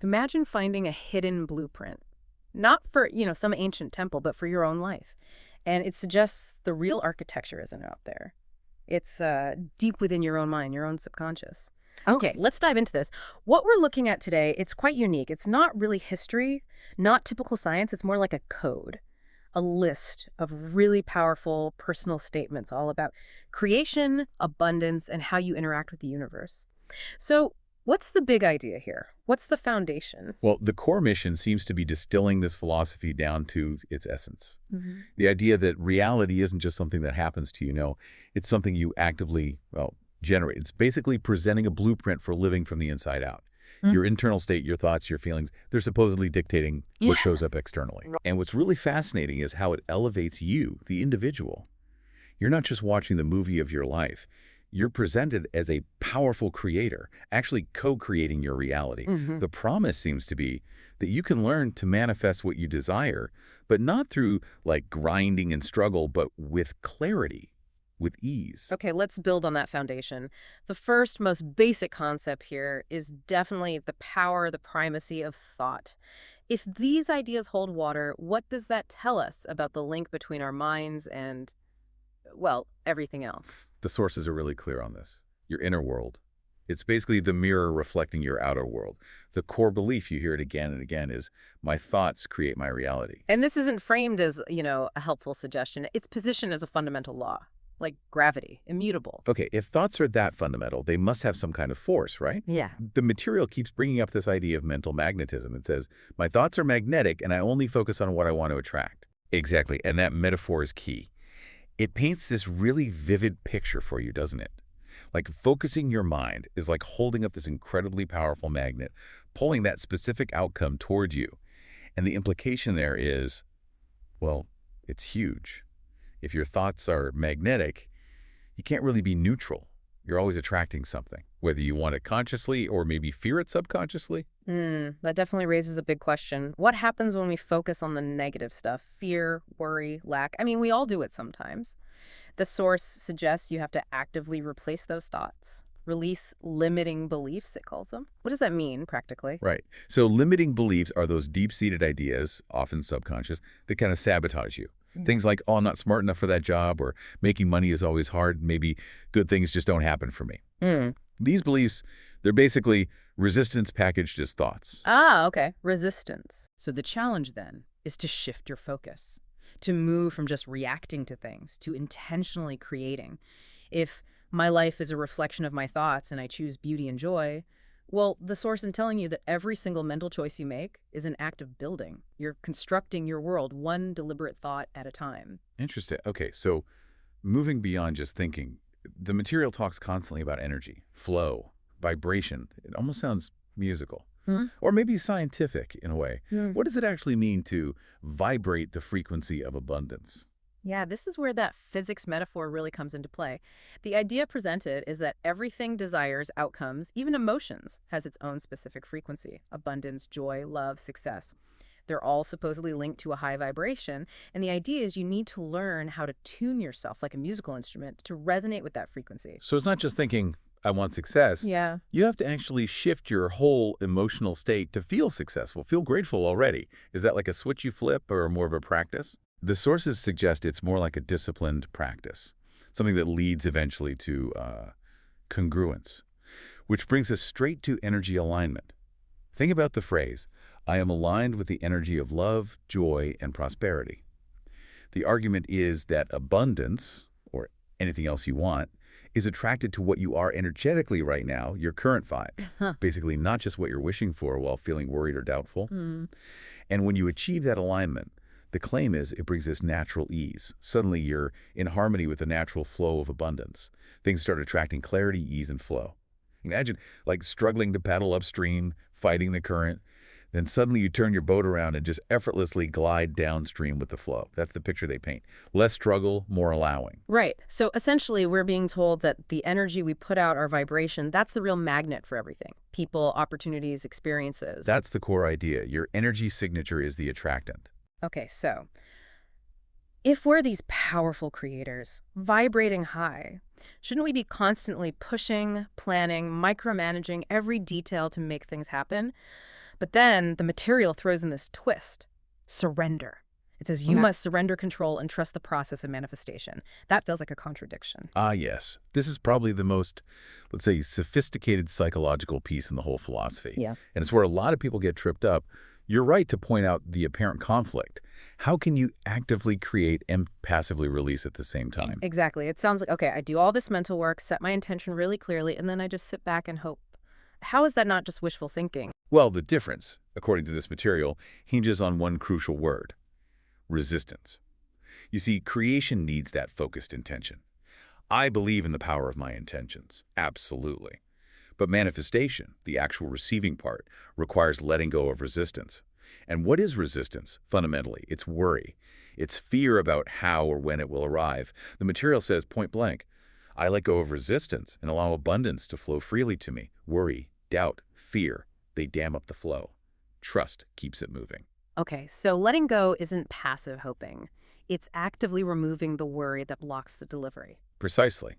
Imagine finding a hidden blueprint, not for, some ancient temple, but for your own life. And it suggests the real architecture isn't out there. It's deep within your own mind, your own subconscious. Okay, Okay. let's dive into this. What we're looking at today, it's quite unique. It's not really history, not typical science. It's more like a code, a list of really powerful personal statements all about creation, abundance, and how you interact with the universe. So, what's the big idea here? What's the foundation? Well, the core mission seems to be distilling this philosophy down to its essence. Hmm. The idea that reality isn't just something that happens to you, no, it's something you actively, generate. It's basically presenting a blueprint for living from the inside out. Mm. Your internal state, your thoughts, your feelings, they're supposedly dictating Yeah. what shows up externally. And what's really fascinating is how it elevates you, the individual. You're not just watching the movie of your life. You're presented as a powerful creator, actually co-creating your reality. Hmm. The promise seems to be that you can learn to manifest what you desire, but not through like grinding and struggle, but with clarity, with ease. Okay, let's build on that foundation. The first, most basic concept here is definitely the power, the primacy of thought. If these ideas hold water, what does that tell us about the link between our minds and, well, everything else? The sources are really clear on this. Your inner world. It's basically the mirror reflecting your outer world. The core belief, you hear it again and again, is my thoughts create my reality. And this isn't framed as, a helpful suggestion. It's positioned as a fundamental law, like gravity, immutable. Okay, if thoughts are that fundamental, they must have some kind of force, right? Yeah. The material keeps bringing up this idea of mental magnetism. It says, my thoughts are magnetic and I only focus on what I want to attract. Exactly, and that metaphor is key. It paints this really vivid picture for you, doesn't it? Like focusing your mind is like holding up this incredibly powerful magnet, pulling that specific outcome towards you. And the implication there is, well, it's huge. If your thoughts are magnetic, you can't really be neutral. You're always attracting something, whether you want it consciously or maybe fear it subconsciously. That definitely raises a big question. What happens when we focus on the negative stuff? Fear, worry, lack. I mean, we all do it sometimes. The source suggests you have to actively replace those thoughts. Release limiting beliefs, it calls them. What does that mean, practically? Right. So limiting beliefs are those deep-seated ideas, often subconscious, that kind of sabotage you. Things like, oh, I'm not smart enough for that job, or making money is always hard, maybe good things just don't happen for me. Mm. These beliefs, they're basically resistance packaged as thoughts. Ah, okay. Resistance. So the challenge then is to shift your focus, to move from just reacting to things to intentionally creating. If my life is a reflection of my thoughts and I choose beauty and joy, well, the source is telling you that every single mental choice you make is an act of building. You're constructing your world one deliberate thought at a time. Interesting. Okay, so moving beyond just thinking, the material talks constantly about energy, flow, vibration. It almost sounds musical. Hmm? Or maybe scientific in a way. Hmm. What does it actually mean to vibrate the frequency of abundance? Yeah, this is where that physics metaphor really comes into play. The idea presented is that everything desires outcomes, even emotions, has its own specific frequency. Abundance, joy, love, success. They're all supposedly linked to a high vibration, and the idea is you need to learn how to tune yourself like a musical instrument to resonate with that frequency. So it's not just thinking, I want success. Yeah. You have to actually shift your whole emotional state to feel successful, feel grateful already. Is that like a switch you flip or more of a practice? The sources suggest it's more like a disciplined practice, something that leads eventually to congruence, which brings us straight to energy alignment. Think about the phrase, I am aligned with the energy of love, joy, and prosperity. The argument is that abundance, or anything else you want, is attracted to what you are energetically right now, your current vibe. Huh. Basically, not just what you're wishing for while feeling worried or doubtful. Hmm. And when you achieve that alignment, the claim is it brings this natural ease. Suddenly you're in harmony with the natural flow of abundance. Things start attracting clarity, ease, and flow. Imagine like struggling to paddle upstream, fighting the current. Then suddenly you turn your boat around and just effortlessly glide downstream with the flow. That's the picture they paint. Less struggle, more allowing. Right. So essentially, we're being told that the energy we put out, our vibration, that's the real magnet for everything. People, opportunities, experiences. That's the core idea. Your energy signature is the attractant. Okay, so if we're these powerful creators, vibrating high, shouldn't we be constantly pushing, planning, micromanaging every detail to make things happen? But then the material throws in this twist: surrender. It says you must surrender control and trust the process of manifestation. That feels like a contradiction. Ah, yes. This is probably the most, let's say, sophisticated psychological piece in the whole philosophy. Yeah. And it's where a lot of people get tripped up. You're right to point out the apparent conflict. How can you actively create and passively release at the same time? Exactly. It sounds like, okay, I do all this mental work, set my intention really clearly, and then I just sit back and hope. How is that not just wishful thinking? Well, the difference, according to this material, hinges on one crucial word: resistance. You see, creation needs that focused intention. I believe in the power of my intentions, absolutely. But manifestation, the actual receiving part, requires letting go of resistance. And what is resistance, fundamentally? It's worry. It's fear about how or when it will arrive. The material says point blank, I let go of resistance and allow abundance to flow freely to me. Worry, doubt, fear, they dam up the flow. Trust keeps it moving. Okay, so letting go isn't passive hoping. It's actively removing the worry that blocks the delivery. Precisely.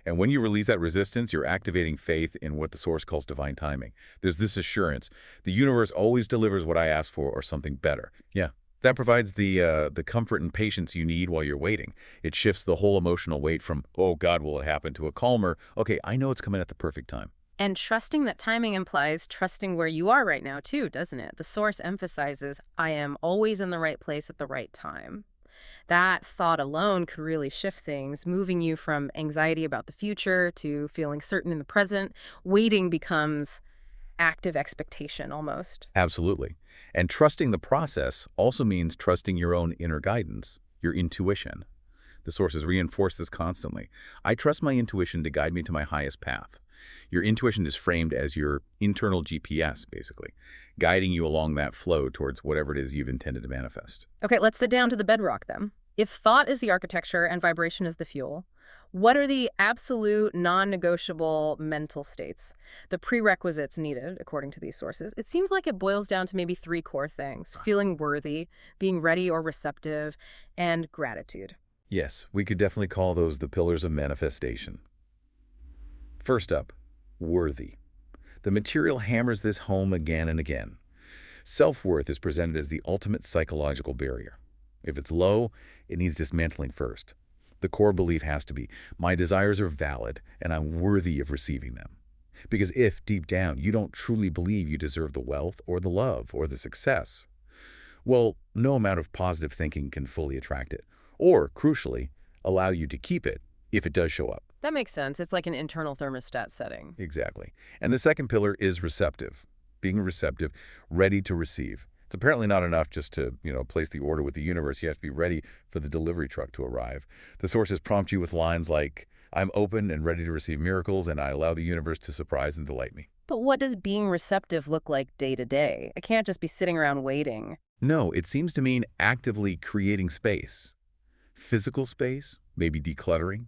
And when you release that resistance, you're activating faith in what the Source calls divine timing. There's this assurance: the universe always delivers what I ask for or something better. Yeah, that provides the comfort and patience you need while you're waiting. It shifts the whole emotional weight from, oh God, will it happen, to a calmer, okay, I know it's coming at the perfect time. And trusting that timing implies trusting where you are right now, too, doesn't it? The Source emphasizes, I am always in the right place at the right time. That thought alone could really shift things, moving you from anxiety about the future to feeling certain in the present. Waiting becomes active expectation almost. Absolutely. And trusting the process also means trusting your own inner guidance, your intuition. The sources reinforce this constantly. I trust my intuition to guide me to my highest path. Your intuition is framed as your internal GPS, basically, guiding you along that flow towards whatever it is you've intended to manifest. Okay, let's sit down to the bedrock then. If thought is the architecture and vibration is the fuel, what are the absolute non-negotiable mental states, the prerequisites needed, according to these sources? It seems like it boils down to maybe three core things: feeling worthy, being ready or receptive, and gratitude. Yes, we could definitely call those the pillars of manifestation. First up, worthy. The material hammers this home again and again. Self-worth is presented as the ultimate psychological barrier. If it's low, it needs dismantling first. The core belief has to be, my desires are valid and I'm worthy of receiving them. Because if, deep down, you don't truly believe you deserve the wealth or the love or the success, well, no amount of positive thinking can fully attract it. Or, crucially, allow you to keep it if it does show up. That makes sense. It's like an internal thermostat setting. Exactly. And the second pillar is receptive. Being receptive, ready to receive. It's apparently not enough just to, place the order with the universe. You have to be ready for the delivery truck to arrive. The sources prompt you with lines like, I'm open and ready to receive miracles, and I allow the universe to surprise and delight me. But what does being receptive look like day to day? I can't just be sitting around waiting. No, it seems to mean actively creating space. Physical space, maybe decluttering.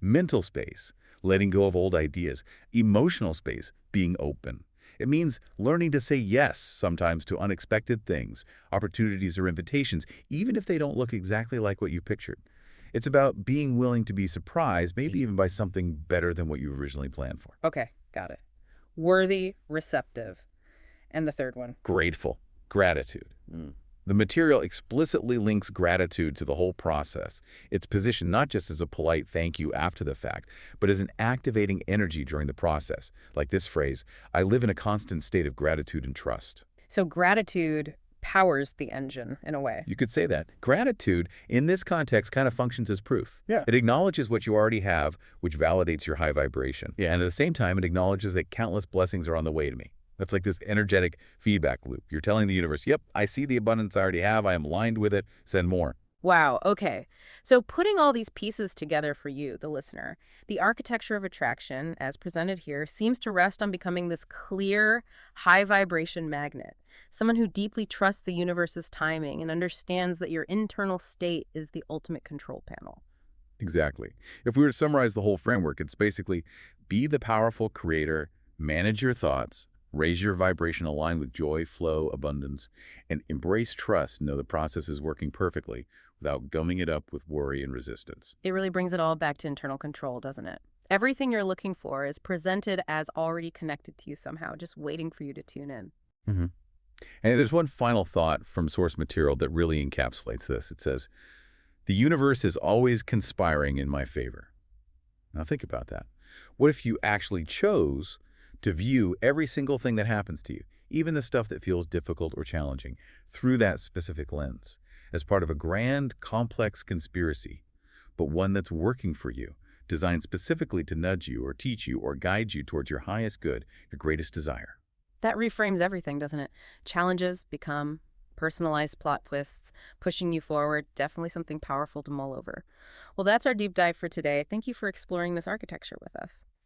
Mental space, letting go of old ideas. Emotional space, being open. It means learning to say yes sometimes to unexpected things, opportunities or invitations, even if they don't look exactly like what you pictured. It's about being willing to be surprised, maybe even by something better than what you originally planned for. Okay, got it. Worthy, receptive. And the third one? Grateful, gratitude. The material explicitly links gratitude to the whole process. It's positioned not just as a polite thank you after the fact, but as an activating energy during the process. Like this phrase, I live in a constant state of gratitude and trust. So gratitude powers the engine in a way. You could say that. Gratitude, in this context, kind of functions as proof. Yeah. It acknowledges what you already have, which validates your high vibration. Yeah. And at the same time, it acknowledges that countless blessings are on the way to me. That's like this energetic feedback loop. You're telling the universe, yep, I see the abundance I already have. I am aligned with it. Send more. Wow, okay. So putting all these pieces together for you, the listener, the architecture of attraction, as presented here, seems to rest on becoming this clear, high-vibration magnet, someone who deeply trusts the universe's timing and understands that your internal state is the ultimate control panel. Exactly. If we were to summarize the whole framework, it's basically be the powerful creator, manage your thoughts, raise your vibration aligned with joy, flow, abundance, and embrace trust. Know the process is working perfectly without gumming it up with worry and resistance. It really brings it all back to internal control, doesn't it? Everything you're looking for is presented as already connected to you somehow, just waiting for you to tune in. And there's one final thought from source material that really encapsulates this. It says, "The universe is always conspiring in my favor." Now think about that. What if you actually chose to view every single thing that happens to you, even the stuff that feels difficult or challenging, through that specific lens, as part of a grand, complex conspiracy, but one that's working for you, designed specifically to nudge you or teach you or guide you towards your highest good, your greatest desire? That reframes everything, doesn't it? Challenges become personalized plot twists, pushing you forward, definitely something powerful to mull over. Well, that's our deep dive for today. Thank you for exploring this architecture with us.